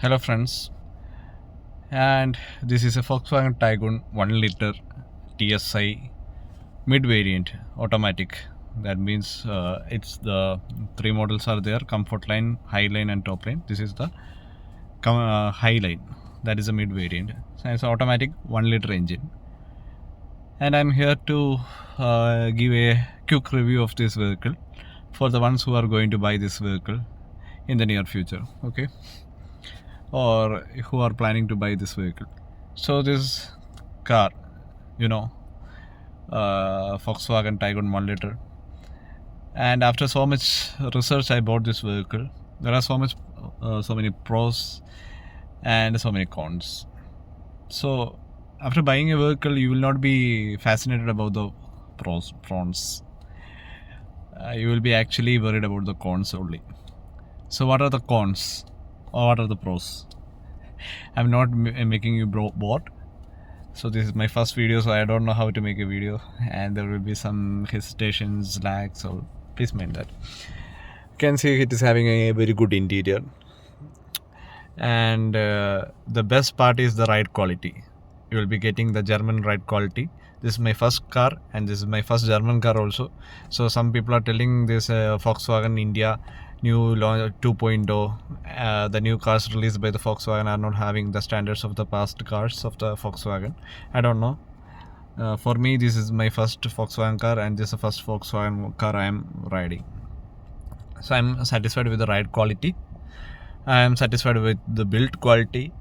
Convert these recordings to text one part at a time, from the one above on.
Hello friends, and this is a Volkswagen Taigun 1 liter TSI mid variant automatic. That means it's the three models are there: Comfort Line, High Line, and Top Line. This is the High Line, that is a mid variant. So it's automatic 1 liter engine, and I'm here to give a quick review of this vehicle for the ones who are going to buy this vehicle in the near future. Okay. Or who are planning to buy this vehicle. So this car, Volkswagen Taigun 1 liter, and after so much research I bought this vehicle. There are so many pros and so many cons. So after buying a vehicle, you will not be fascinated about the pros. You will be actually worried about the cons only. So what are the cons or what are the pros? I'm not making you bored. So this is my first video, so I don't know how to make a video, and there will be some hesitations, lags, so please mind that. You can see it is having a very good interior, and the best part is the ride quality. You will be getting the German ride quality. This is my first car, and this is my first German car also. So some people are telling this Volkswagen India new launch 2.0, the new cars released by the Volkswagen are not having the standards of the past cars of the Volkswagen. I don't know. For me, this is my first Volkswagen car, and this is the first Volkswagen car I am riding. So I'm satisfied with the ride quality. I am satisfied with the build quality,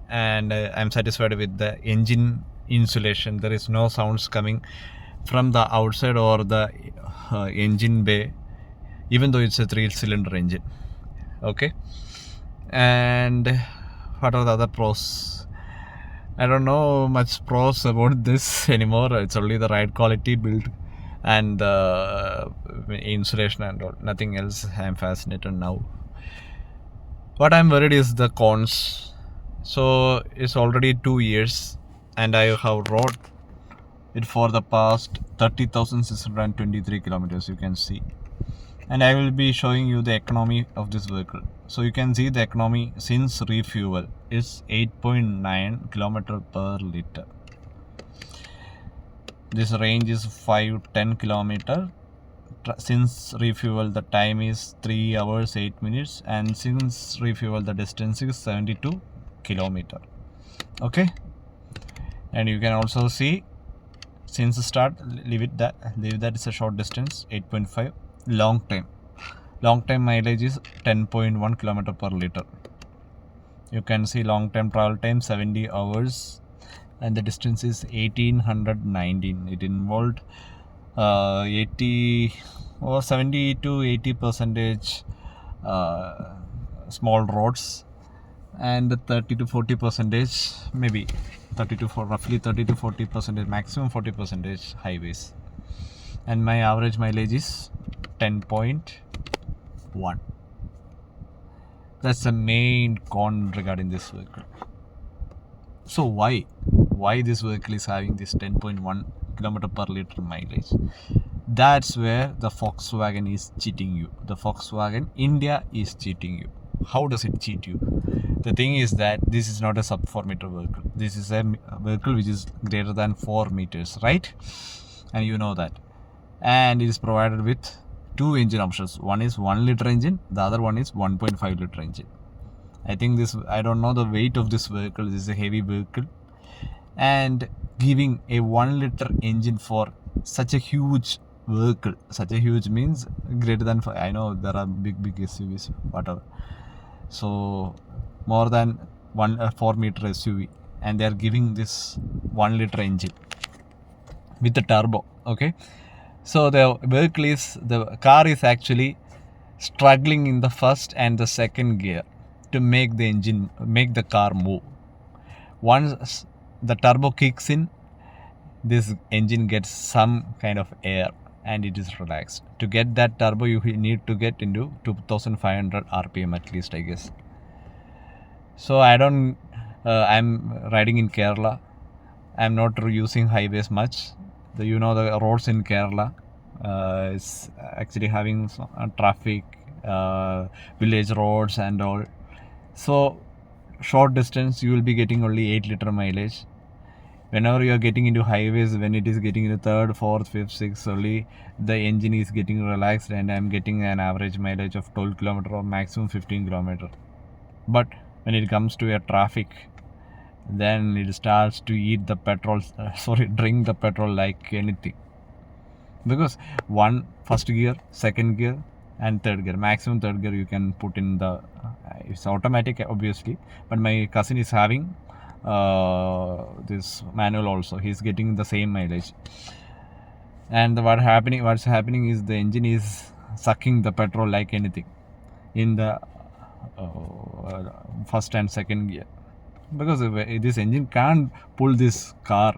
and I'm satisfied with the engine insulation. There is no sounds coming from the outside or the engine bay, even though it's a 3-cylinder engine. Okay. And what are the other pros? I don't know much pros about this anymore. It's only the ride quality, build, and the insulation and all. Nothing else. I'm fascinated now. What I'm worried is the cons. So it's already 2 years, and I have rode it for the past 30,623 kilometers. You can see. And I will be showing you the economy of this vehicle. So you can see the economy since refuel is 8.9 km per liter. This range is 510 km. Since refuel, the time is 3 hours 8 minutes, and since refuel, the distance is 72 km. Okay, and you can also see since the start, leave that is a short distance, 8.5. Long time mileage is 10.1 km per liter. You can see long term travel time 70 hours, and the distance is 1819. It involved 80 or 70 to 80 percentage small roads, and 30 to 40 percentage, maybe 30 to 4, roughly 30 to 40 percentage, maximum 40 percentage highways. And my average mileage is 10.1. That's the main con regarding this vehicle. So why this vehicle is having this 10.1 km per liter mileage? That's where the Volkswagen is cheating you. The Volkswagen India is cheating you. How does it cheat you? The thing is that this is not a sub 4 meter vehicle. This is a vehicle which is greater than 4 meters, right? And you know that. And it is provided with 2 engine options. One is 1 liter engine, the other one is 1.5 liter engine. I think I don't know the weight of this vehicle. This is a heavy vehicle, and giving a 1 liter engine for such a huge vehicle, such a huge means greater than 5. I know there are big SUVs, whatever. So more than 4 meter SUV, and they are giving this 1 liter engine with the turbo. Okay. So the car is actually struggling in the first and the second gear to make the car move. Once the turbo kicks in, this engine gets some kind of air and it is relaxed. To get that turbo, you need to get into 2500 RPM at least, I guess. So I'm riding in Kerala. I'm not using highways much. The roads in Kerala is actually having traffic, village roads and all. So short distance you will be getting only 8-liter mileage. Whenever you are getting into highways, when it is getting into 3rd, 4th, 5th, 6th, only the engine is getting relaxed, and I am getting an average mileage of 12 km or maximum 15 km. But when it comes to a traffic, then it starts to eat the petrol, drink the petrol like anything. Because first gear, second gear, and third gear, maximum third gear you can put in the, it's automatic obviously, but my cousin is having this manual also. He's getting the same mileage, and what's happening is the engine is sucking the petrol like anything in the first and second gear, because this engine can't pull this car,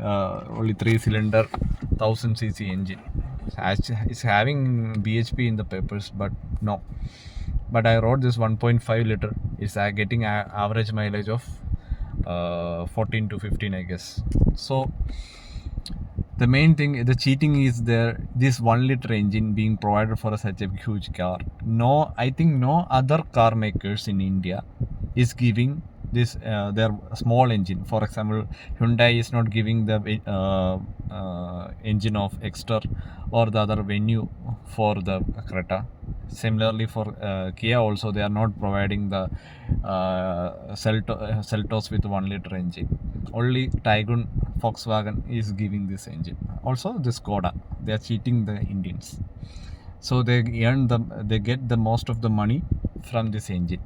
only 3-cylinder 1000cc engine. It's having BHP in the papers, but no. But I wrote this 1.5 liter. It's getting average mileage of 14 to 15, I guess. So the main thing, the cheating is there. This 1-liter engine being provided for such a huge car. No, I think no other car makers in India is giving this their small engine. For example, Hyundai is not giving the engine of Exter or the other Venue for the Creta. Similarly for Kia also, they are not providing the Seltos with 1-liter engine. Only Taigun, Volkswagen is giving this engine. Also the Skoda, they are cheating the Indians. So they get the most of the money from this engine.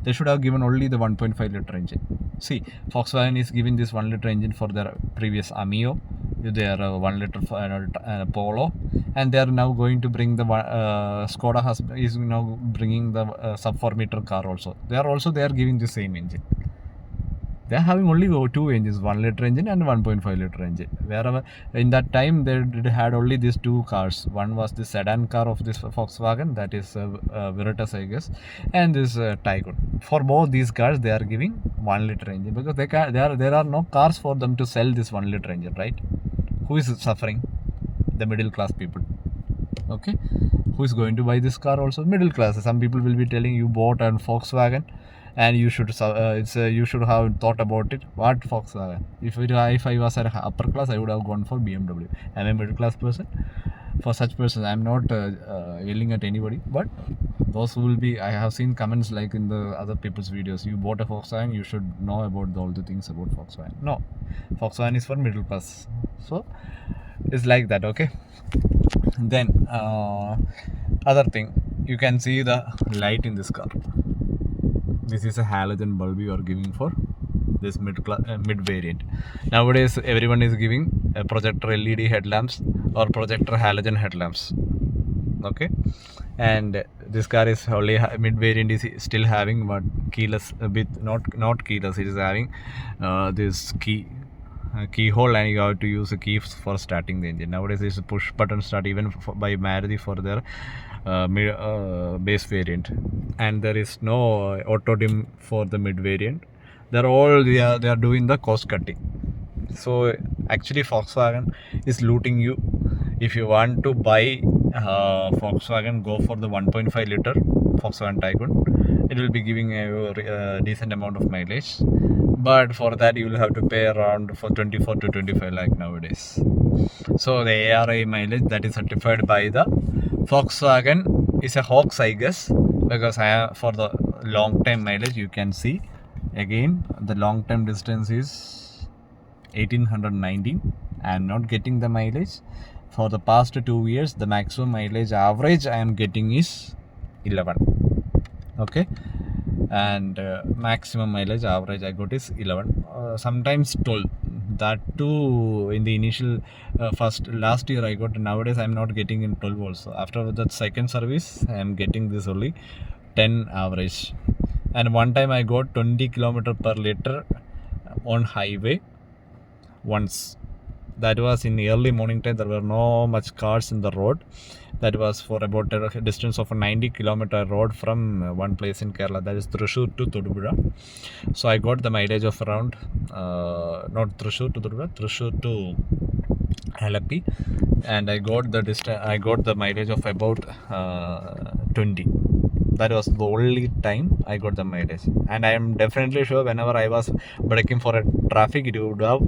They should have given only the 1.5 liter engine. See, Volkswagen is giving this 1-liter engine for their previous Amio, their 1-liter Polo, and they are now going to bring the Skoda is now bringing the sub 4-meter car also. They are giving the same engine. They are having only 2 engines, 1-liter engine and 1.5 liter engine. Wherever in that time they had only these 2 cars. One was the sedan car of this Volkswagen, that is Virtus, I guess, and this Taigun. For both these cars, they are giving 1-liter engine, because there are no cars for them to sell this 1-liter engine, right? Who is suffering? The middle class people. Okay, who is going to buy this car? Also middle class. Some people will be telling you bought a Volkswagen, and you should you should have thought about it. What Volkswagen? If I was at upper class, I would have gone for BMW. I'm a middle class person. For such persons, I'm not yelling at anybody, but those who will be, I have seen comments like in the other people's videos, you bought a Volkswagen, you should know about all the things about Volkswagen. No, Volkswagen is for middle class. So it's like that. Okay, then other thing, you can see the light in this car. This is a halogen bulb you are giving for this mid variant. Nowadays everyone is giving a projector LED headlamps or projector halogen headlamps. Okay, and this car is only mid variant is still having what keyless, a bit not keyless. It is having this keyhole, and you have to use a key for starting the engine. Nowadays it's a push button start, even by Maruti for their base variant, and there is no auto dim for the mid variant. They are doing the cost cutting. So actually Volkswagen is looting you. If you want to buy Volkswagen, go for the 1.5 liter Volkswagen Taygun. It will be giving a decent amount of mileage, but for that you will have to pay around for 24 to 25 lakh nowadays. So the ARA mileage that is certified by the Volkswagen is a hoax, I guess, because for the long term mileage you can see again the long term distance is 1819. I am not getting the mileage. For the past 2 years, the maximum mileage average I am getting is 11. Okay, and maximum mileage average I got is 11, sometimes 12. That too in the initial last year I got. Nowadays I am not getting in 12 also. After the second service I am getting this only 10 average, and one time I got 20 km per liter on highway once. That was in the early morning time. There were no much cars in the road. That was for about a distance of a 90 km road from one place in Kerala, that is Thrissur to Thodupuzha. So I got the mileage of around not Thrissur to Thodupuzha, Thrissur to Alappi, and I got the mileage of about 20. That was the only time I got the mileage, and I am definitely sure whenever I was braking for a traffic, it would have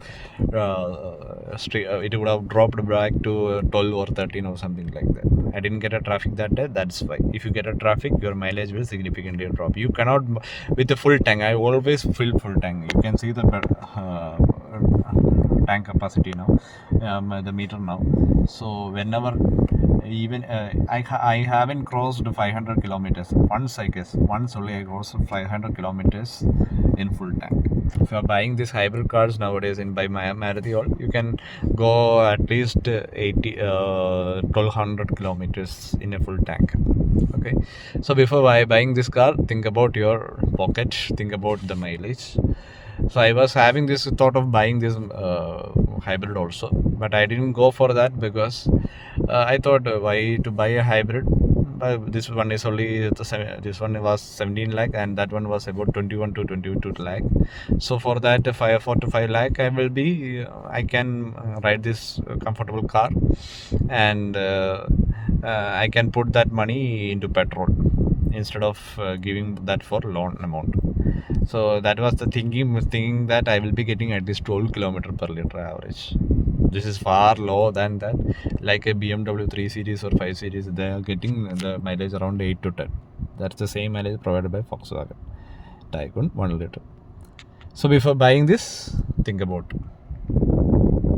it would have dropped back to 12 or 13 or something like that. I didn't get a traffic that day. That's why. If you get a traffic, your mileage will significantly drop. You cannot with a full tank. I always fill full tank. You can see the tank capacity now, the meter now. So whenever even I haven't crossed 500 kilometers once only I crossed 500 kilometers in full tank. If you are buying these hybrid cars nowadays in by Maruti, all you can go at least 1200 kilometers in a full tank. Okay, so before buying this car, think about your pocket, think about the mileage. So I was having this thought of buying this hybrid also, but I didn't go for that because I thought why to buy a hybrid. This one is only this one was 17 lakh and that one was about 21 to 22 lakh. So for that 4 to 5 lakh I can ride this comfortable car, and I can put that money into petrol instead of giving that for loan amount. So that was the thinking that I will be getting at least 12 kilometer per liter average. This is far lower than that. Like a BMW 3 Series or 5 Series, they are getting the mileage around 8 to 10. That's the same mileage provided by Volkswagen Taigun 1 liter. So before buying this, think about